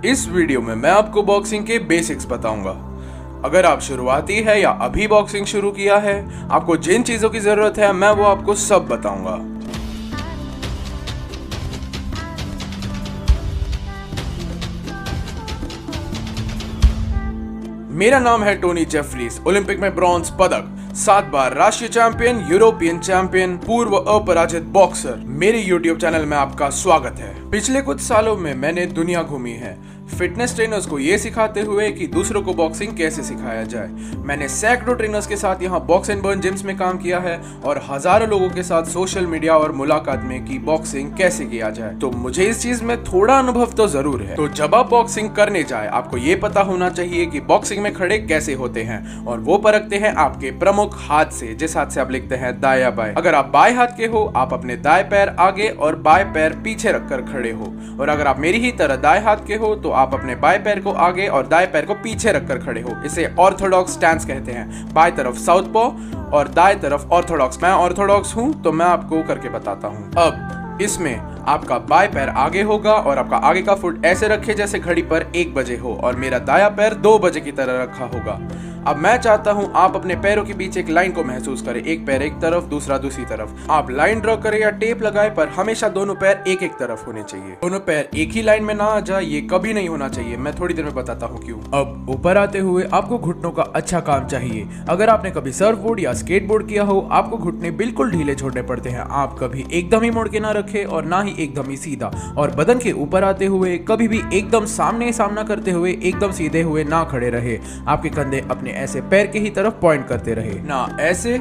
इस वीडियो में मैं आपको बॉक्सिंग के बेसिक्स बताऊंगा। अगर आप शुरुआती है या अभी बॉक्सिंग शुरू किया है, आपको जिन चीजों की जरूरत है मैं वो आपको सब बताऊंगा। मेरा नाम है टोनी जेफरीज, ओलंपिक में ब्रॉन्ज पदक, 7 बार राष्ट्रीय चैंपियन, यूरोपियन चैंपियन, पूर्व अपराजित बॉक्सर। मेरे YouTube चैनल में आपका स्वागत है। पिछले कुछ सालों में मैंने दुनिया घूमी है, फिटनेस ट्रेनर्स को ये सिखाते हुए कि दूसरों को बॉक्सिंग कैसे सिखाया जाए। मैंने सैकड़ों ट्रेनर्स के साथ यहाँ बॉक्स एंड बर्न जिम्स में काम किया है और हजारों लोगों के साथ सोशल मीडिया और मुलाकात में कि बॉक्सिंग कैसे किया जाए। तो मुझे इस चीज में थोड़ा अनुभव तो जरूर है। तो जब आप बॉक्सिंग करने जाए, आपको ये पता होना चाहिए कि बॉक्सिंग में खड़े कैसे होते हैं, और वो परखते हैं आपके प्रमुख हाथ से, जिस हाथ से आप लिखते हैं दाएं या बाएं। अगर आप बाएं हाथ के हो, आप अपने दाएं पैर आगे और बाएं पैर पीछे रखकर खड़े हो, और अगर आप मेरी ही तरह दाएं हाथ के हो तो आप अपने बाएं पैर को आगे और दाएं पैर को पीछे रखकर खड़े हो। इसे ऑर्थोडॉक्स स्टैंस कहते हैं। बाएं तरफ साउथपॉ और दाएं तरफ ऑर्थोडॉक्स। मैं ऑर्थोडॉक्स हूं तो मैं आपको करके बताता हूं। अब इसमें आपका बाएं पैर आगे होगा और आपका आगे का फुट ऐसे रखे जैसे घड़ी पर 1 बजे हो, और मेरा दायां पैर 2 बजे की तरह रखा होगा। अब मैं चाहता हूं आप अपने पैरों के बीच एक लाइन को महसूस करें, एक पैर एक तरफ, दूसरा दूसरी तरफ। आप लाइन ड्रॉ करें या टेप लगाए, पर हमेशा दोनों पैर एक एक तरफ होने चाहिए। दोनों पैर एक ही लाइन में ना आ जाए, ये कभी नहीं होना चाहिए। मैं थोड़ी देर में बताता हूँ क्यों। अब ऊपर आते हुए आपको घुटनों का अच्छा काम चाहिए। अगर आपने कभी सर्फ बोर्ड या स्केट बोर्ड किया हो, आपको घुटने बिल्कुल ढीले छोड़ने पड़ते हैं। आप कभी एकदम ही मुड़ के ना रखे और ना ही एकदम ही सीधा। और बदन के ऊपर आते हुए कभी भी एकदम सामने सामना करते हुए एकदम सीधे हुए ना खड़े रहे। आपके कंधे अपने ऐसे पैर के ही तरफ पॉइंट करते रहे, ना ऐसे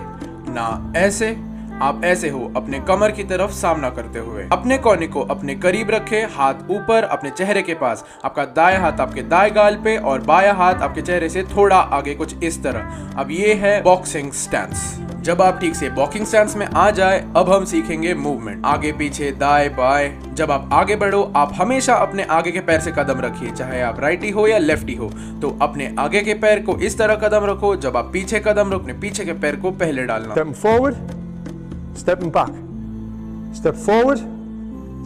ना ऐसे। आप ऐसे हो अपने कमर की तरफ सामना करते हुए। अपने कोने को अपने करीब रखे, हाथ ऊपर अपने चेहरे के पास। आपका दायां हाथ आपके दाएं गाल पे और बायां हाथ आपके चेहरे से थोड़ा आगे, कुछ इस तरह। अब ये है बॉक्सिंग स्टैंस। जब आप ठीक से बॉक्सिंग स्टैंस में आ जाए, अब हम सीखेंगे मूवमेंट, आगे पीछे दाएं बाएं। जब आप आगे बढ़ो, आप हमेशा अपने आगे के पैर से कदम रखिए, चाहे आप राइटी हो या लेफ्टी हो। तो अपने आगे के पैर को इस तरह कदम रखो। जब आप पीछे कदम रखो, अपने पीछे के पैर को पहले डालना। Stepping forward, stepping back. Step forward,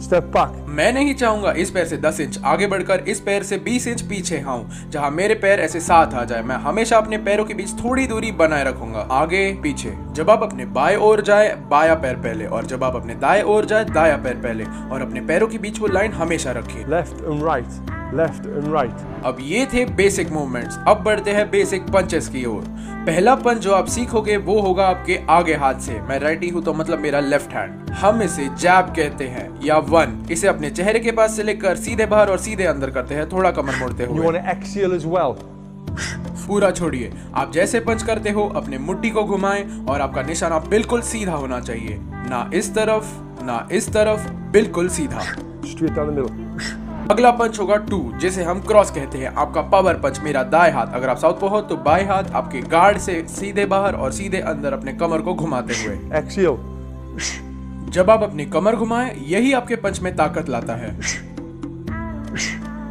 step back. मैं नहीं चाहूंगा इस पैर से 10 इंच आगे बढ़कर इस पैर से 20 इंच पीछे आऊं, जहां मेरे पैर ऐसे साथ आ जाए। मैं हमेशा अपने पैरों के बीच थोड़ी दूरी बनाए रखूंगा, आगे पीछे। जब आप अपने बाएं ओर जाए, बायां पैर पहले, और जब आप अपने दाएं ओर जाए, दायां पैर पहले, और अपने पैरों के बीच वो लाइन हमेशा रखिए। Left and right, left and right. अब ये थे बेसिक मूवमेंट्स। अब बढ़ते हैं बेसिक पंचेस की ओर। पहला पंच जो आप सीखोगे वो होगा आपके आगे हाथ से। मैं राइटी हूं तो मतलब मेरा लेफ्ट हैंड। हम इसे जैब कहते हैं या वन। इसे अपने चेहरे के पास से लेकर सीधे बाहर और सीधे अंदर करते हैं, थोड़ा कमर मोड़ते You हुए। want to exhale as well. पूरा छोड़िए। आप जैसे पंच करते हो अपने मुट्ठी को घुमाएं और आपका निशाना बिल्कुल सीधा होना चाहिए, ना इस तरफ ना इस तरफ, बिल्कुल सीधा। Straight down the middle. अगला पंच होगा 2, जिसे हम क्रॉस कहते हैं। आपका पावर पंच, मेरा दाएं हाथ, अगर आप साउथ को हो तो बाएं हाथ आपके गार्ड से सीधे बाहर और सीधे अंदर अपने कमर को घुमाते हुए। Exhale. जब आप अपनी कमर घुमाएं, यही आपके पंच में ताकत लाता है।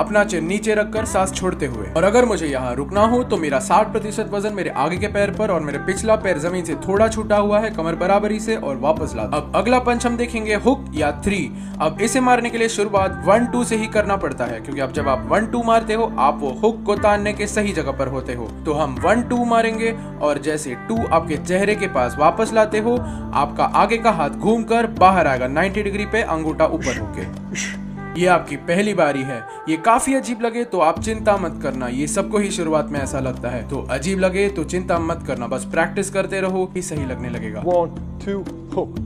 अपना चिन नीचे रखकर सांस छोड़ते हुए। और अगर मुझे यहाँ रुकना हो तो मेरा 60% वजन मेरे आगे के पैर पर और मेरे पिछला पैर जमीन से थोड़ा छूटा हुआ है, कमर बराबरी से, और वापस ला। अब अगला पंच हम देखेंगे हुक या 3। अब इसे मारने के लिए शुरुआत 1-2 से ही करना पड़ता है, क्योंकि अब जब आप 1-2 मारते हो, आप वो हुक को तानने के सही जगह पर होते हो। तो हम 1-2 मारेंगे, और जैसे 2 आपके चेहरे के पास वापस लाते हो, आपका आगे का हाथ घूमकर बाहर आएगा 90 डिग्री पे, अंगूठा ऊपर होके। ये आपकी पहली बारी है। ये काफी अजीब लगे तो आप चिंता मत करना, ये सबको ही शुरुआत में ऐसा लगता है। तो अजीब लगे तो चिंता मत करना, बस प्रैक्टिस करते रहो, ही सही लगने लगेगा। 1, 2, hook.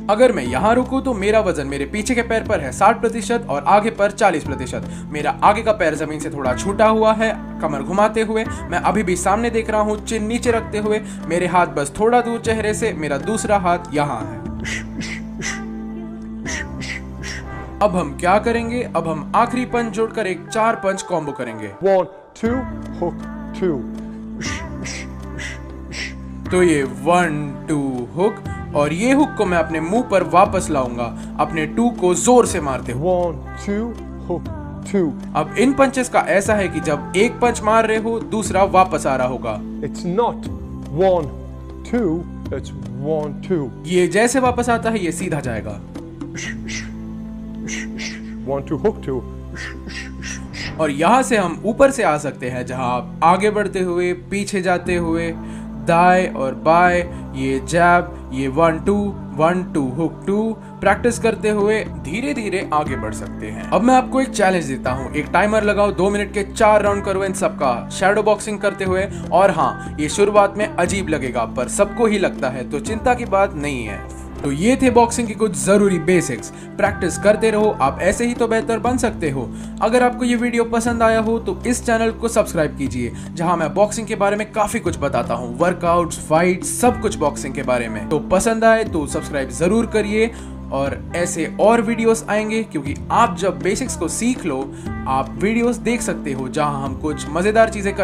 अगर मैं यहाँ रुकूं तो मेरा वजन मेरे पीछे के पैर पर है 60% और आगे पर 40%। मेरा आगे का पैर जमीन से थोड़ा छूटा हुआ है, कमर घुमाते हुए। मैं अभी भी सामने देख रहा हूँ, चिन नीचे रखते हुए। मेरे हाथ बस थोड़ा दूर चेहरे से, मेरा दूसरा हाथ यहाँ है। अब हम क्या करेंगे? अब हम आखिरी पंच जोड़कर एक 4 पंच कॉम्बो करेंगे। 1, 2, hook, 2. तो ये 1, 2 हुक, और ये हुक को मैं अपने मुंह पर वापस लाऊंगा, अपने 2 को जोर से मारते हुए। 1, 2, hook, 2. अब इन पंचेस का ऐसा है कि जब एक पंच मार रहे हो, दूसरा वापस आ रहा होगा। It's not 1, 2, it's 1, 2. ये जैसे वापस आता है, ये सीधा जाएगा। 1, 2, hook, 2. और यहाँ से हम ऊपर से आ सकते हैं, जहाँ आप आगे बढ़ते हुए, पीछे जाते हुए, दाएं और बाएं, ये जैब, ये 1-2 1-2 हुक 2 प्रैक्टिस करते हुए धीरे धीरे आगे बढ़ सकते हैं। अब मैं आपको एक चैलेंज देता हूँ, एक टाइमर लगाओ, 2 मिनट के 4 राउंड करो इन सबका शैडो बॉक्सिंग करते हुए। और हाँ, ये शुरुआत में अजीब लगेगा, पर सबको ही लगता है, तो चिंता की बात नहीं है। तो ये थे बॉक्सिंग के कुछ जरूरी बेसिक्स। प्रैक्टिस करते रहो, आप ऐसे ही तो बेहतर बन सकते हो। अगर आपको ये वीडियो पसंद आया हो तो इस चैनल को सब्सक्राइब कीजिए, जहां मैं बॉक्सिंग के बारे में काफी कुछ बताता हूँ, वर्कआउट्स, फाइट्स, सब कुछ बॉक्सिंग के बारे में। तो पसंद आए तो सब्सक्राइब जरूर करिए, और ऐसे और वीडियोस आएंगे, क्योंकि आप जब बेसिक्स को सीख लो, आप वीडियोस देख सकते हो जहां हम कुछ मजेदार चीजें कर